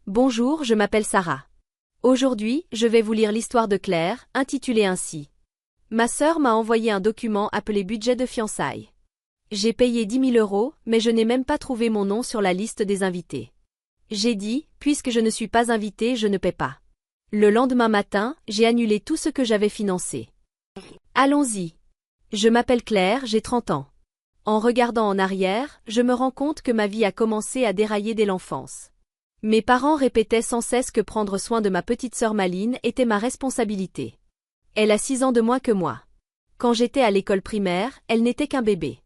Bonjour, je m'appelle Sarah. Aujourd'hui, je vais vous lire l'histoire de Claire, intitulée ainsi. Ma sœur m'a envoyé un document appelé budget de fiançailles. J'ai payé 10 000 €, mais je n'ai même pas trouvé mon nom sur la liste des invités. J'ai dit, puisque je ne suis pas invitée, je ne paie pas. Le lendemain matin, j'ai annulé tout ce que j'avais financé. Allons-y. Je m'appelle Claire, j'ai 30 ans. En regardant en arrière, je me rends compte que ma vie a commencé à dérailler dès l'enfance. Mes parents répétaient sans cesse que prendre soin de ma petite sœur Maline était ma responsabilité. Elle a 6 ans de moins que moi. Quand j'étais à l'école primaire, elle n'était qu'un bébé.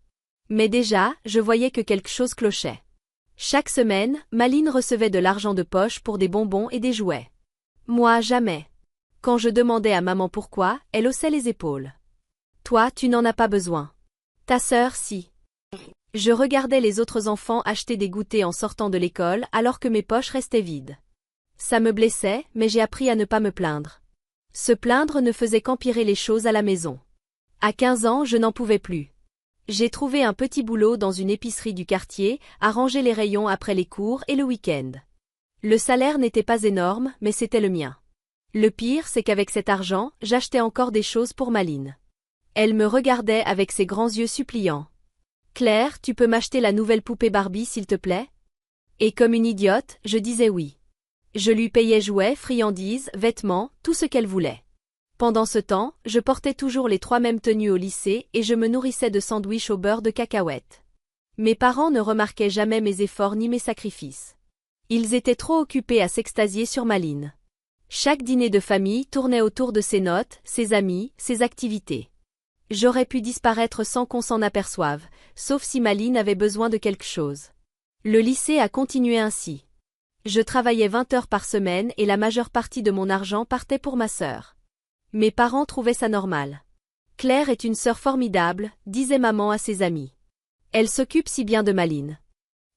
Mais déjà, je voyais que quelque chose clochait. Chaque semaine, Maline recevait de l'argent de poche pour des bonbons et des jouets. Moi, jamais. Quand je demandais à maman pourquoi, elle haussait les épaules. Toi, tu n'en as pas besoin. Ta sœur, si. Je regardais les autres enfants acheter des goûters en sortant de l'école alors que mes poches restaient vides. Ça me blessait, mais j'ai appris à ne pas me plaindre. Se plaindre ne faisait qu'empirer les choses à la maison. À 15 ans, je n'en pouvais plus. J'ai trouvé un petit boulot dans une épicerie du quartier, à ranger les rayons après les cours et le week-end. Le salaire n'était pas énorme, mais c'était le mien. Le pire, c'est qu'avec cet argent, j'achetais encore des choses pour Maline. Elle me regardait avec ses grands yeux suppliants. Claire, tu peux m'acheter la nouvelle poupée Barbie s'il te plaît? Et comme une idiote, je disais oui. Je lui payais jouets, friandises, vêtements, tout ce qu'elle voulait. Pendant ce temps, je portais toujours les 3 mêmes tenues au lycée et je me nourrissais de sandwichs au beurre de cacahuètes. Mes parents ne remarquaient jamais mes efforts ni mes sacrifices. Ils étaient trop occupés à s'extasier sur Maline. Chaque dîner de famille tournait autour de ses notes, ses amis, ses activités. J'aurais pu disparaître sans qu'on s'en aperçoive, sauf si Maline avait besoin de quelque chose. Le lycée a continué ainsi. Je travaillais 20 heures par semaine et la majeure partie de mon argent partait pour ma sœur. Mes parents trouvaient ça normal. Claire est une sœur formidable, disait maman à ses amis. Elle s'occupe si bien de Maline.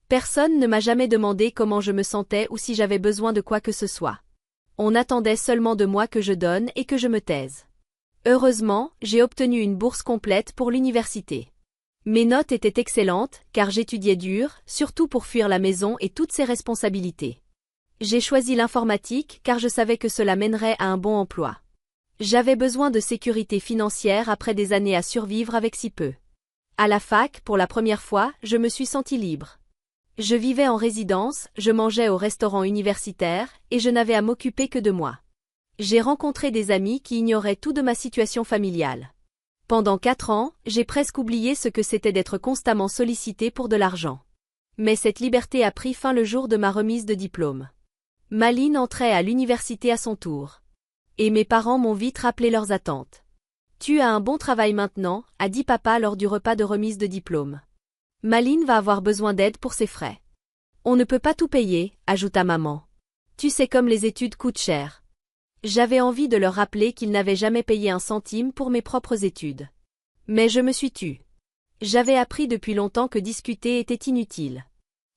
Personne ne m'a jamais demandé comment je me sentais ou si j'avais besoin de quoi que ce soit. On attendait seulement de moi que je donne et que je me taise. Heureusement, j'ai obtenu une bourse complète pour l'université. Mes notes étaient excellentes, car j'étudiais dur, surtout pour fuir la maison et toutes ses responsabilités. J'ai choisi l'informatique car je savais que cela mènerait à un bon emploi. J'avais besoin de sécurité financière après des années à survivre avec si peu. À la fac, pour la première fois, je me suis sentie libre. Je vivais en résidence, je mangeais au restaurant universitaire, et je n'avais à m'occuper que de moi. J'ai rencontré des amis qui ignoraient tout de ma situation familiale. Pendant 4 ans, j'ai presque oublié ce que c'était d'être constamment sollicité pour de l'argent. Mais cette liberté a pris fin le jour de ma remise de diplôme. Maline entrait à l'université à son tour. Et mes parents m'ont vite rappelé leurs attentes. Tu as un bon travail maintenant, a dit papa lors du repas de remise de diplôme. Maline va avoir besoin d'aide pour ses frais. On ne peut pas tout payer, ajouta maman. Tu sais comme les études coûtent cher. J'avais envie de leur rappeler qu'ils n'avaient jamais payé un centime pour mes propres études. Mais je me suis tue. J'avais appris depuis longtemps que discuter était inutile.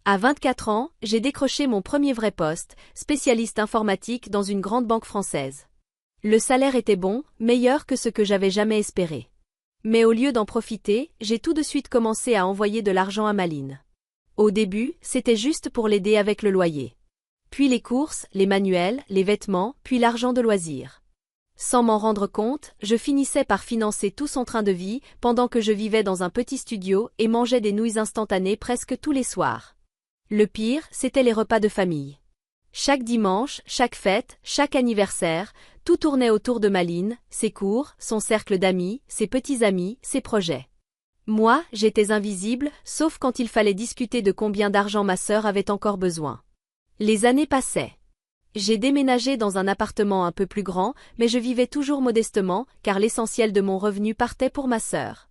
À 24 ans, j'ai décroché mon premier vrai poste, spécialiste informatique dans une grande banque française. Le salaire était bon, meilleur que ce que j'avais jamais espéré. Mais au lieu d'en profiter, j'ai tout de suite commencé à envoyer de l'argent à Maline. Au début, c'était juste pour l'aider avec le loyer. Puis les courses, les manuels, les vêtements, puis l'argent de loisirs. Sans m'en rendre compte, je finissais par financer tout son train de vie, pendant que je vivais dans un petit studio et mangeais des nouilles instantanées presque tous les soirs. Le pire, c'était les repas de famille. Chaque dimanche, chaque fête, chaque anniversaire, tout tournait autour de Maline, ses cours, son cercle d'amis, ses petits amis, ses projets. Moi, j'étais invisible, sauf quand il fallait discuter de combien d'argent ma sœur avait encore besoin. Les années passaient. J'ai déménagé dans un appartement un peu plus grand, mais je vivais toujours modestement, car l'essentiel de mon revenu partait pour ma sœur.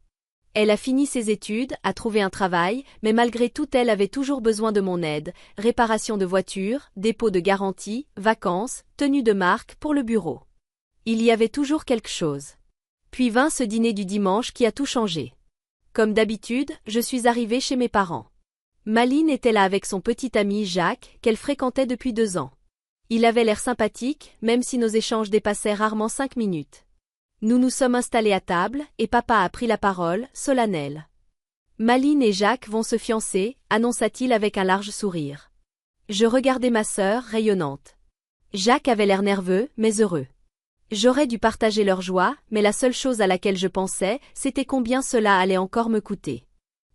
Elle a fini ses études, a trouvé un travail, mais malgré tout elle avait toujours besoin de mon aide, réparation de voitures, dépôt de garantie, vacances, tenue de marque pour le bureau. Il y avait toujours quelque chose. Puis vint ce dîner du dimanche qui a tout changé. Comme d'habitude, je suis arrivée chez mes parents. Maline était là avec son petit ami Jacques, qu'elle fréquentait depuis 2 ans. Il avait l'air sympathique, même si nos échanges dépassaient rarement 5 minutes. Nous nous sommes installés à table, et papa a pris la parole, solennel. Maline et Jacques vont se fiancer, annonça-t-il avec un large sourire. Je regardais ma sœur, rayonnante. Jacques avait l'air nerveux, mais heureux. J'aurais dû partager leur joie, mais la seule chose à laquelle je pensais, c'était combien cela allait encore me coûter.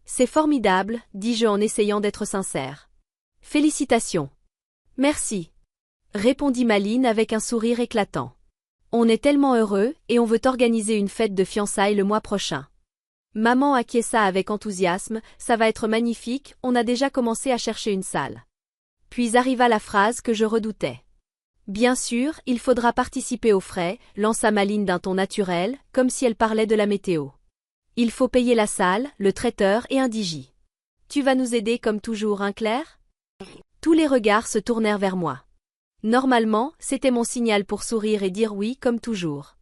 C'est formidable, dis-je en essayant d'être sincère. Félicitations. Merci. Répondit Malines avec un sourire éclatant. On est tellement heureux, et on veut organiser une fête de fiançailles le mois prochain. Maman acquiesça avec enthousiasme, ça va être magnifique, on a déjà commencé à chercher une salle. Puis arriva la phrase que je redoutais. Bien sûr, il faudra participer aux frais, lança Malines d'un ton naturel, comme si elle parlait de la météo. Il faut payer la salle, le traiteur et un digi. Tu vas nous aider comme toujours, hein Claire? Tous les regards se tournèrent vers moi. Normalement, c'était mon signal pour sourire et dire oui comme toujours.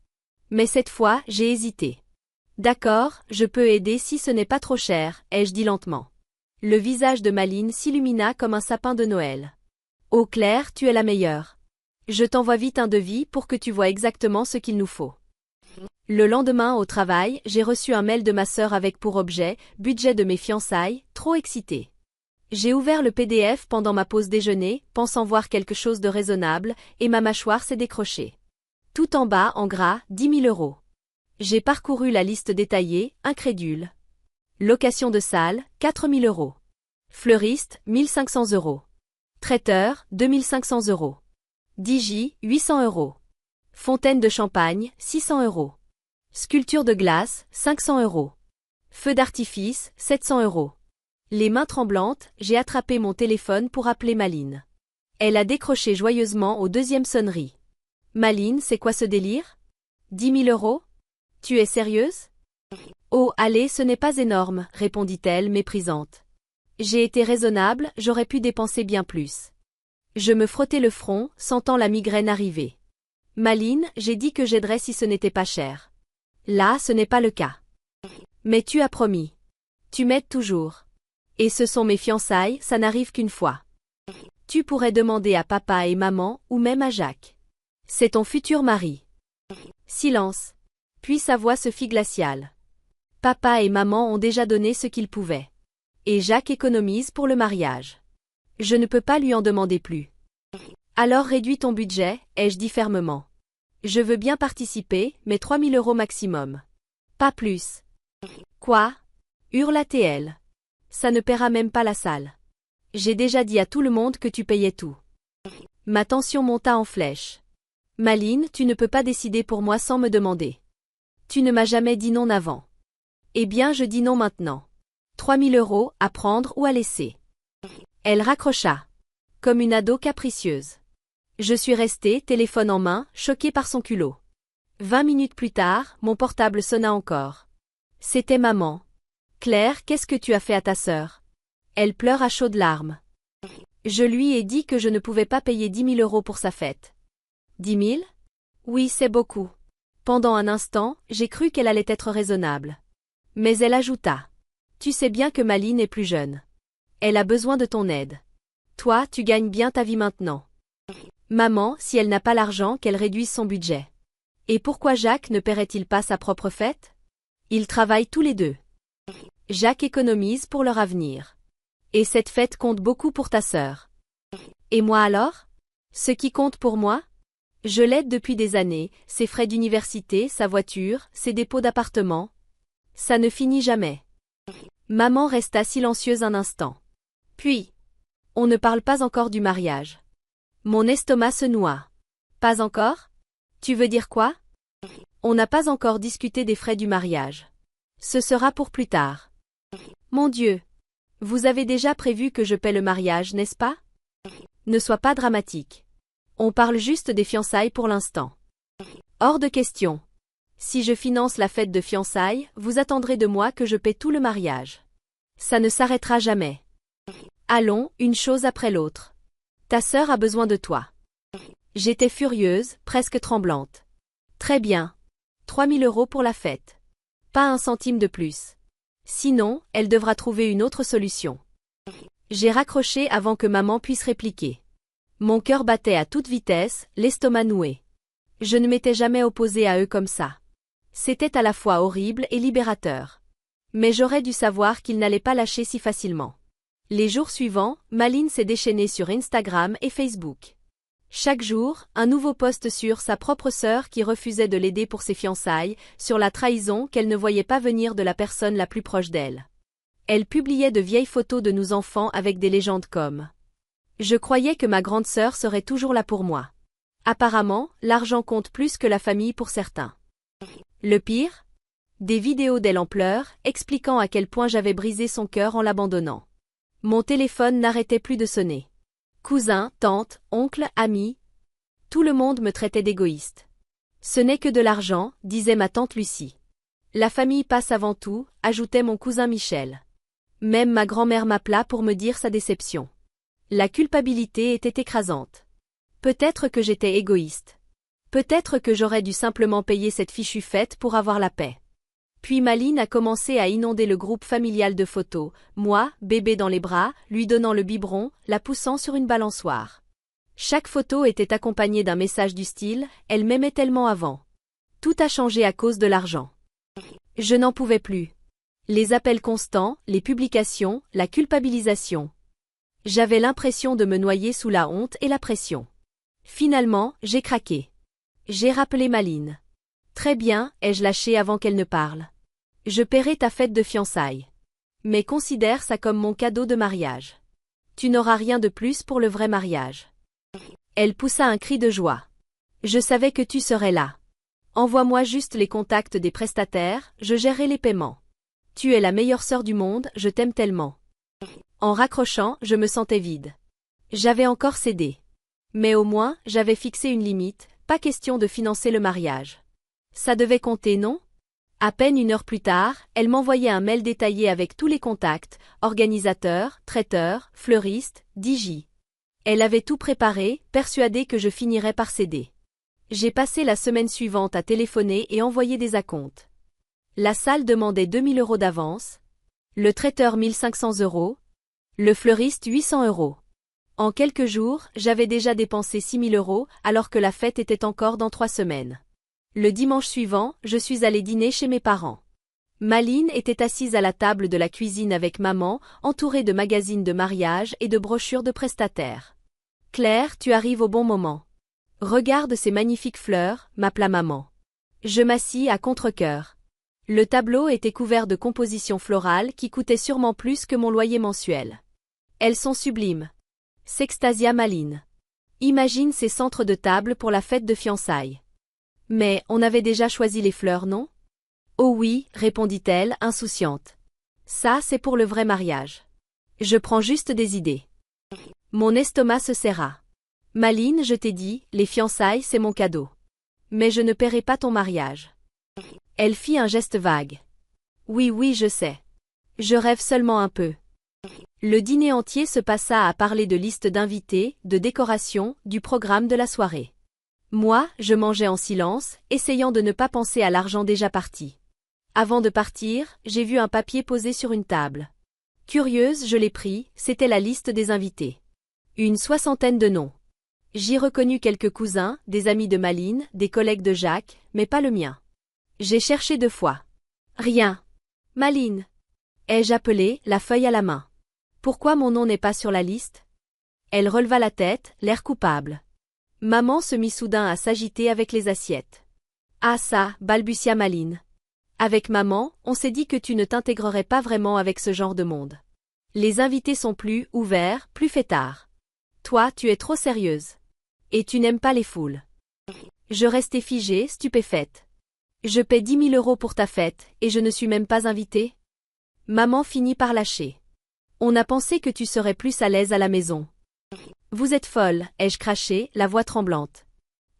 Mais cette fois, j'ai hésité. D'accord, je peux aider si ce n'est pas trop cher, ai-je dit lentement. Le visage de Malines s'illumina comme un sapin de Noël. Oh Claire, tu es la meilleure. Je t'envoie vite un devis pour que tu vois exactement ce qu'il nous faut. Le lendemain au travail, j'ai reçu un mail de ma sœur avec pour objet « Budget de mes fiançailles », trop excitée. J'ai ouvert le PDF pendant ma pause déjeuner, pensant voir quelque chose de raisonnable, et ma mâchoire s'est décrochée. Tout en bas, en gras, 10 000 euros. J'ai parcouru la liste détaillée, incrédule. Location de salle, 4 000 euros. Fleuriste, 1 500 euros. Traiteur, 2 500 euros. Digi, 800 euros. Fontaine de champagne, 600 euros. Sculpture de glace, 500 euros. Feu d'artifice, 700 euros. Les mains tremblantes, j'ai attrapé mon téléphone pour appeler Malines. Elle a décroché joyeusement aux deuxième sonnerie. Malines, c'est quoi ce délire? 10 000 euros? Tu es sérieuse? Oh, allez, ce n'est pas énorme, répondit-elle, méprisante. J'ai été raisonnable, j'aurais pu dépenser bien plus. Je me frottais le front, sentant la migraine arriver. Malines, j'ai dit que j'aiderais si ce n'était pas cher. Là, ce n'est pas le cas. Mais tu as promis. Tu m'aides toujours. Et ce sont mes fiançailles, ça n'arrive qu'une fois. Tu pourrais demander à papa et maman, ou même à Jacques. C'est ton futur mari. Silence. Puis sa voix se fit glaciale. Papa et maman ont déjà donné ce qu'ils pouvaient. Et Jacques économise pour le mariage. Je ne peux pas lui en demander plus. Alors réduis ton budget, ai-je dit fermement. Je veux bien participer, mais 3 000 euros maximum. Pas plus. Quoi? Hurla-t-elle. Ça ne paiera même pas la salle. J'ai déjà dit à tout le monde que tu payais tout. Ma tension monta en flèche. Malines, tu ne peux pas décider pour moi sans me demander. Tu ne m'as jamais dit non avant. Eh bien, je dis non maintenant. 3 000 euros, à prendre ou à laisser. Elle raccrocha. Comme une ado capricieuse. Je suis restée, téléphone en main, choquée par son culot. 20 minutes plus tard, mon portable sonna encore. C'était maman. Claire, qu'est-ce que tu as fait à ta sœur? Elle pleure à chaudes larmes. Je lui ai dit que je ne pouvais pas payer 10 000 euros pour sa fête. 10 000? Oui, c'est beaucoup. Pendant un instant, j'ai cru qu'elle allait être raisonnable. Mais elle ajouta. Tu sais bien que Malines est plus jeune. Elle a besoin de ton aide. Toi, tu gagnes bien ta vie maintenant. Maman, si elle n'a pas l'argent, qu'elle réduise son budget. Et pourquoi Jacques ne paierait-il pas sa propre fête? Ils travaillent tous les deux. Jacques économise pour leur avenir. Et cette fête compte beaucoup pour ta sœur. Et moi alors? Ce qui compte pour moi? Je l'aide depuis des années, ses frais d'université, sa voiture, ses dépôts d'appartement. Ça ne finit jamais. Maman resta silencieuse un instant. Puis, on ne parle pas encore du mariage. Mon estomac se noie. Pas encore? Tu veux dire quoi? On n'a pas encore discuté des frais du mariage. Ce sera pour plus tard. Mon Dieu! Vous avez déjà prévu que je paie le mariage, n'est-ce pas? Ne sois pas dramatique. On parle juste des fiançailles pour l'instant. Hors de question. Si je finance la fête de fiançailles, vous attendrez de moi que je paie tout le mariage. Ça ne s'arrêtera jamais. Allons, une chose après l'autre. Ta sœur a besoin de toi. J'étais furieuse, presque tremblante. Très bien. 3 000 euros pour la fête. Pas un centime de plus. Sinon, elle devra trouver une autre solution. J'ai raccroché avant que maman puisse répliquer. Mon cœur battait à toute vitesse, l'estomac noué. Je ne m'étais jamais opposée à eux comme ça. C'était à la fois horrible et libérateur. Mais j'aurais dû savoir qu'ils n'allaient pas lâcher si facilement. Les jours suivants, Malines s'est déchaînée sur Instagram et Facebook. Chaque jour, un nouveau post sur sa propre sœur qui refusait de l'aider pour ses fiançailles, sur la trahison qu'elle ne voyait pas venir de la personne la plus proche d'elle. Elle publiait de vieilles photos de nous enfants avec des légendes comme « Je croyais que ma grande sœur serait toujours là pour moi. » Apparemment, l'argent compte plus que la famille pour certains. Le pire? Des vidéos d'elle en pleurs, expliquant à quel point j'avais brisé son cœur en l'abandonnant. Mon téléphone n'arrêtait plus de sonner. Cousins, tantes, oncles, amis. Tout le monde me traitait d'égoïste. Ce n'est que de l'argent, disait ma tante Lucie. La famille passe avant tout, ajoutait mon cousin Michel. Même ma grand-mère m'appela pour me dire sa déception. La culpabilité était écrasante. Peut-être que j'étais égoïste. Peut-être que j'aurais dû simplement payer cette fichue fête pour avoir la paix. Puis Malines a commencé à inonder le groupe familial de photos, moi, bébé dans les bras, lui donnant le biberon, la poussant sur une balançoire. Chaque photo était accompagnée d'un message du style « Elle m'aimait tellement avant ». Tout a changé à cause de l'argent. Je n'en pouvais plus. Les appels constants, les publications, la culpabilisation. J'avais l'impression de me noyer sous la honte et la pression. Finalement, j'ai craqué. J'ai rappelé Malines. Très bien, ai-je lâché avant qu'elle ne parle. Je paierai ta fête de fiançailles. Mais considère ça comme mon cadeau de mariage. Tu n'auras rien de plus pour le vrai mariage. Elle poussa un cri de joie. Je savais que tu serais là. Envoie-moi juste les contacts des prestataires, je gérerai les paiements. Tu es la meilleure sœur du monde, je t'aime tellement. En raccrochant, je me sentais vide. J'avais encore cédé. Mais au moins, j'avais fixé une limite, pas question de financer le mariage. Ça devait compter, non? À peine 1 heure plus tard, elle m'envoyait un mail détaillé avec tous les contacts, organisateurs, traiteurs, fleuristes, DJ. Elle avait tout préparé, persuadée que je finirais par céder. J'ai passé la semaine suivante à téléphoner et envoyer des acomptes. La salle demandait 2000 € d'avance, le traiteur 1500 €, le fleuriste 800 €. En quelques jours, j'avais déjà dépensé 6000 € alors que la fête était encore dans 3 semaines. Le dimanche suivant, je suis allée dîner chez mes parents. Malines était assise à la table de la cuisine avec maman, entourée de magazines de mariage et de brochures de prestataires. « Claire, tu arrives au bon moment. Regarde ces magnifiques fleurs, m'appela maman. Je m'assis à contre-cœur. Le tableau était couvert de compositions florales qui coûtaient sûrement plus que mon loyer mensuel. Elles sont sublimes. S'extasia Malines. Imagine ces centres de table pour la fête de fiançailles. Mais on avait déjà choisi les fleurs, non? Oh oui, répondit-elle, insouciante. Ça, c'est pour le vrai mariage. Je prends juste des idées. Mon estomac se serra. Malines, je t'ai dit, les fiançailles, c'est mon cadeau. Mais je ne paierai pas ton mariage. Elle fit un geste vague. Oui, oui, je sais. Je rêve seulement un peu. Le dîner entier se passa à parler de listes d'invités, de décoration, du programme de la soirée. Moi, je mangeais en silence, essayant de ne pas penser à l'argent déjà parti. Avant de partir, j'ai vu un papier posé sur une table. Curieuse, je l'ai pris, c'était la liste des invités. Une 60aine de noms. J'y reconnus quelques cousins, des amis de Malines, des collègues de Jacques, mais pas le mien. J'ai cherché 2 fois. Rien. Malines. Ai-je appelé, la feuille à la main. Pourquoi mon nom n'est pas sur la liste? Elle releva la tête, l'air coupable. Maman se mit soudain à s'agiter avec les assiettes. Ah ça, balbutia Malines. Avec maman, on s'est dit que tu ne t'intégrerais pas vraiment avec ce genre de monde. Les invités sont plus ouverts, plus fêtards. Toi, tu es trop sérieuse. Et tu n'aimes pas les foules. Je restais figée, stupéfaite. Je paie 10 000 € pour ta fête, et je ne suis même pas invitée? Maman finit par lâcher. On a pensé que tu serais plus à l'aise à la maison. Vous êtes folle, ai-je craché, la voix tremblante.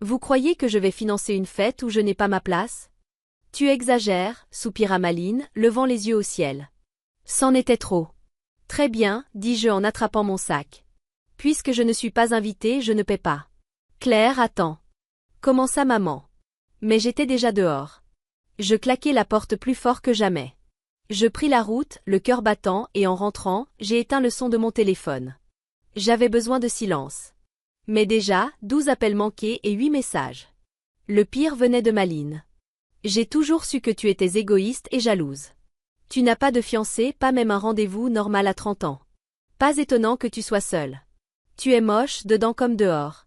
Vous croyez que je vais financer une fête où je n'ai pas ma place? Tu exagères, soupira Malines, levant les yeux au ciel. C'en était trop. Très bien, dis-je en attrapant mon sac. Puisque je ne suis pas invitée, je ne paie pas. Claire, attends. Commença maman. Mais j'étais déjà dehors. Je claquai la porte plus fort que jamais. Je pris la route, le cœur battant, et en rentrant, j'ai éteint le son de mon téléphone. J'avais besoin de silence. Mais déjà, 12 appels manqués et 8 messages. Le pire venait de Malines. J'ai toujours su que tu étais égoïste et jalouse. Tu n'as pas de fiancé, pas même un rendez-vous normal à 30 ans. Pas étonnant que tu sois seule. Tu es moche, dedans comme dehors.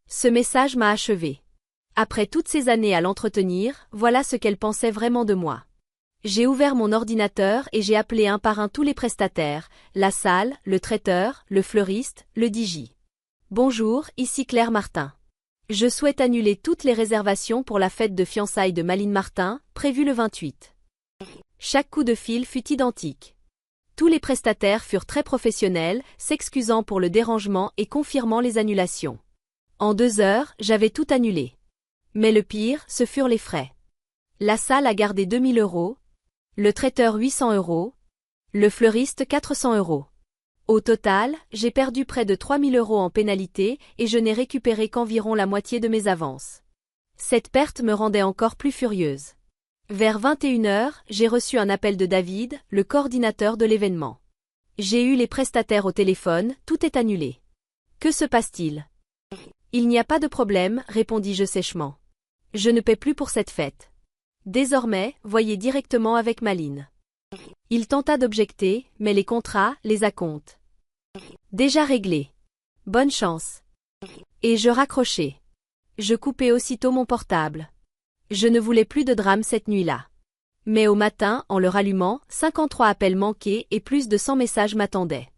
Ce message m'a achevé. Après toutes ces années à l'entretenir, voilà ce qu'elle pensait vraiment de moi. J'ai ouvert mon ordinateur et j'ai appelé un par un tous les prestataires, la salle, le traiteur, le fleuriste, le DJ. Bonjour, ici Claire Martin. Je souhaite annuler toutes les réservations pour la fête de fiançailles de Malines Martin, prévue le 28. Chaque coup de fil fut identique. Tous les prestataires furent très professionnels, s'excusant pour le dérangement et confirmant les annulations. En 2 heures, j'avais tout annulé. Mais le pire, ce furent les frais. La salle a gardé 2000 €, le traiteur 800 €, le fleuriste 400 €. Au total, j'ai perdu près de 3000 € en pénalité et je n'ai récupéré qu'environ la moitié de mes avances. Cette perte me rendait encore plus furieuse. Vers 21 heures, j'ai reçu un appel de David, le coordinateur de l'événement. J'ai eu les prestataires au téléphone, tout est annulé. Que se passe-t-il? Il n'y a pas de problème, répondis-je sèchement. Je ne paie plus pour cette fête. Désormais, voyez directement avec Malines. Il tenta d'objecter, mais les contrats, les acomptes. Déjà réglés. Bonne chance. Et je raccrochai. Je coupai aussitôt mon portable. Je ne voulais plus de drame cette nuit-là. Mais au matin, en le rallumant, 53 appels manqués et plus de 100 messages m'attendaient.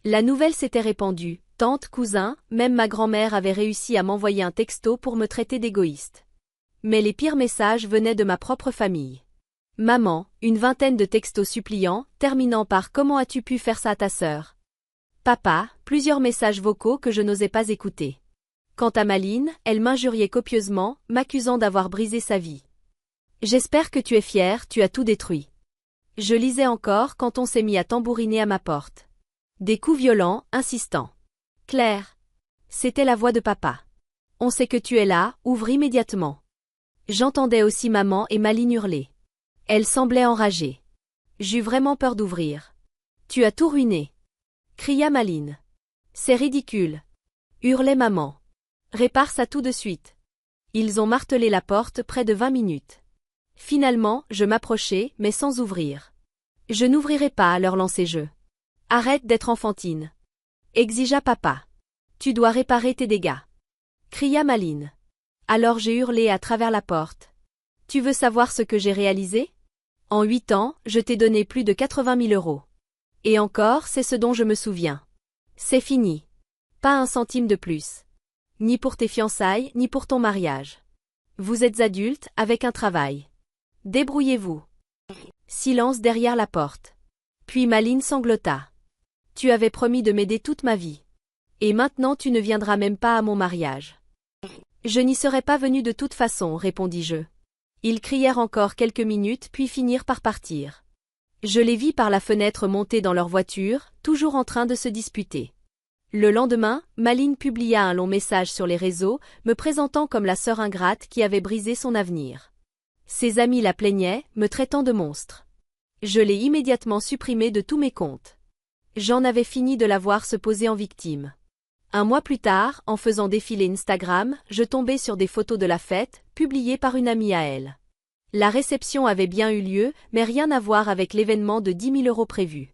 La nouvelle s'était répandue, tante, cousin, même ma grand-mère avait réussi à m'envoyer un texto pour me traiter d'égoïste. Mais les pires messages venaient de ma propre famille. Maman, une vingtaine de textos suppliants, terminant par « Comment as-tu pu faire ça à ta sœur ?» Papa, plusieurs messages vocaux que je n'osais pas écouter. Quant à Malines, elle m'injuriait copieusement, m'accusant d'avoir brisé sa vie. J'espère que tu es fière, tu as tout détruit. Je lisais encore quand on s'est mis à tambouriner à ma porte. Des coups violents, insistants. Claire. C'était la voix de papa. On sait que tu es là, ouvre immédiatement. J'entendais aussi maman et Malines hurler. Elle semblait enragée. J'eus vraiment peur d'ouvrir. Tu as tout ruiné. Cria Malines. C'est ridicule. Hurlait maman. Répare ça tout de suite. Ils ont martelé la porte près de 20 minutes. Finalement, je m'approchai, mais sans ouvrir. Je n'ouvrirai pas, leur lançai-je. Arrête d'être enfantine. Exigea papa. Tu dois réparer tes dégâts. Cria Malines. Alors j'ai hurlé à travers la porte. Tu veux savoir ce que j'ai réalisé? En 8 ans, je t'ai donné plus de 80 000 €. Et encore, c'est ce dont je me souviens. C'est fini. Pas un centime de plus. Ni pour tes fiançailles, ni pour ton mariage. Vous êtes adulte, avec un travail. Débrouillez-vous. Silence derrière la porte. Puis Malines sanglota. Tu avais promis de m'aider toute ma vie. Et maintenant tu ne viendras même pas à mon mariage. Je n'y serais pas venu de toute façon, répondis-je. Ils crièrent encore quelques minutes puis finirent par partir. Je les vis par la fenêtre monter dans leur voiture, toujours en train de se disputer. Le lendemain, Malines publia un long message sur les réseaux, me présentant comme la sœur ingrate qui avait brisé son avenir. Ses amis la plaignaient, me traitant de monstre. Je l'ai immédiatement supprimée de tous mes comptes. J'en avais fini de la voir se poser en victime. Un mois plus tard, en faisant défiler Instagram, je tombai sur des photos de la fête, publiées par une amie à elle. La réception avait bien eu lieu, mais rien à voir avec l'événement de 10 000 € prévu.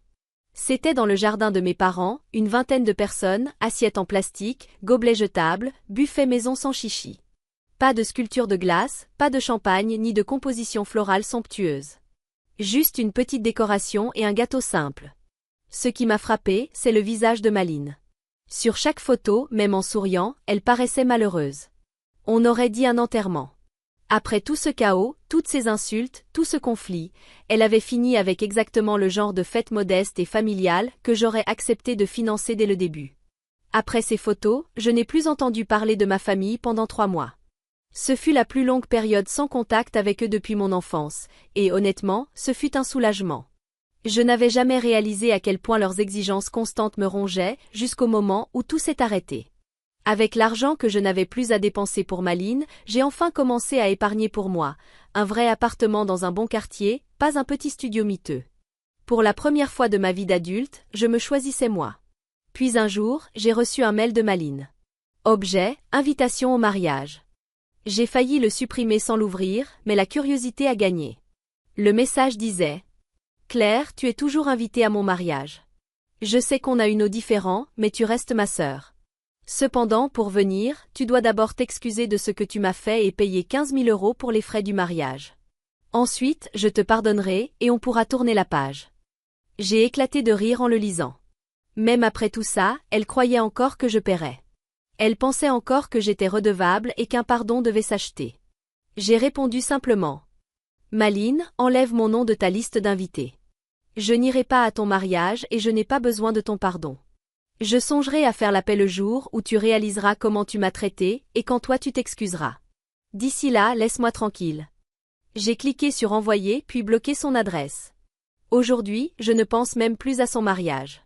C'était dans le jardin de mes parents, une vingtaine de personnes, assiettes en plastique, gobelets jetables, buffet maison sans chichi. Pas de sculpture de glace, pas de champagne ni de composition florale somptueuse. Juste une petite décoration et un gâteau simple. Ce qui m'a frappé, c'est le visage de Malines. Sur chaque photo, même en souriant, elle paraissait malheureuse. On aurait dit un enterrement. Après tout ce chaos, toutes ces insultes, tout ce conflit, elle avait fini avec exactement le genre de fête modeste et familiale que j'aurais accepté de financer dès le début. Après ces photos, je n'ai plus entendu parler de ma famille pendant 3 mois. Ce fut la plus longue période sans contact avec eux depuis mon enfance, et honnêtement, ce fut un soulagement. Je n'avais jamais réalisé à quel point leurs exigences constantes me rongeaient, jusqu'au moment où tout s'est arrêté. Avec l'argent que je n'avais plus à dépenser pour Malines, j'ai enfin commencé à épargner pour moi, un vrai appartement dans un bon quartier, pas un petit studio miteux. Pour la première fois de ma vie d'adulte, je me choisissais moi. Puis un jour, j'ai reçu un mail de Malines. Objet, invitation au mariage. J'ai failli le supprimer sans l'ouvrir, mais la curiosité a gagné. Le message disait: Claire, tu es toujours invitée à mon mariage. Je sais qu'on a une eau différente, mais tu restes ma sœur. Cependant, pour venir, tu dois d'abord t'excuser de ce que tu m'as fait et payer 15 000 € pour les frais du mariage. Ensuite, je te pardonnerai et on pourra tourner la page. » J'ai éclaté de rire en le lisant. Même après tout ça, elle croyait encore que je paierais. Elle pensait encore que j'étais redevable et qu'un pardon devait s'acheter. J'ai répondu simplement. Maline, enlève mon nom de ta liste d'invités. Je n'irai pas à ton mariage et je n'ai pas besoin de ton pardon. Je songerai à faire la paix le jour où tu réaliseras comment tu m'as traité et quand toi tu t'excuseras. D'ici là, laisse-moi tranquille. J'ai cliqué sur envoyer puis bloqué son adresse. Aujourd'hui, je ne pense même plus à son mariage.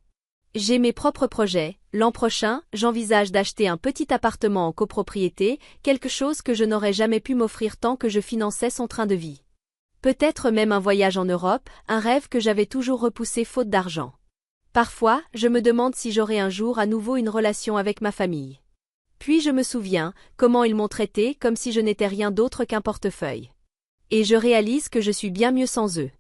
J'ai mes propres projets. L'an prochain, j'envisage d'acheter un petit appartement en copropriété, quelque chose que je n'aurais jamais pu m'offrir tant que je finançais son train de vie. Peut-être même un voyage en Europe, un rêve que j'avais toujours repoussé faute d'argent. Parfois, je me demande si j'aurai un jour à nouveau une relation avec ma famille. Puis je me souviens comment ils m'ont traité comme si je n'étais rien d'autre qu'un portefeuille. Et je réalise que je suis bien mieux sans eux.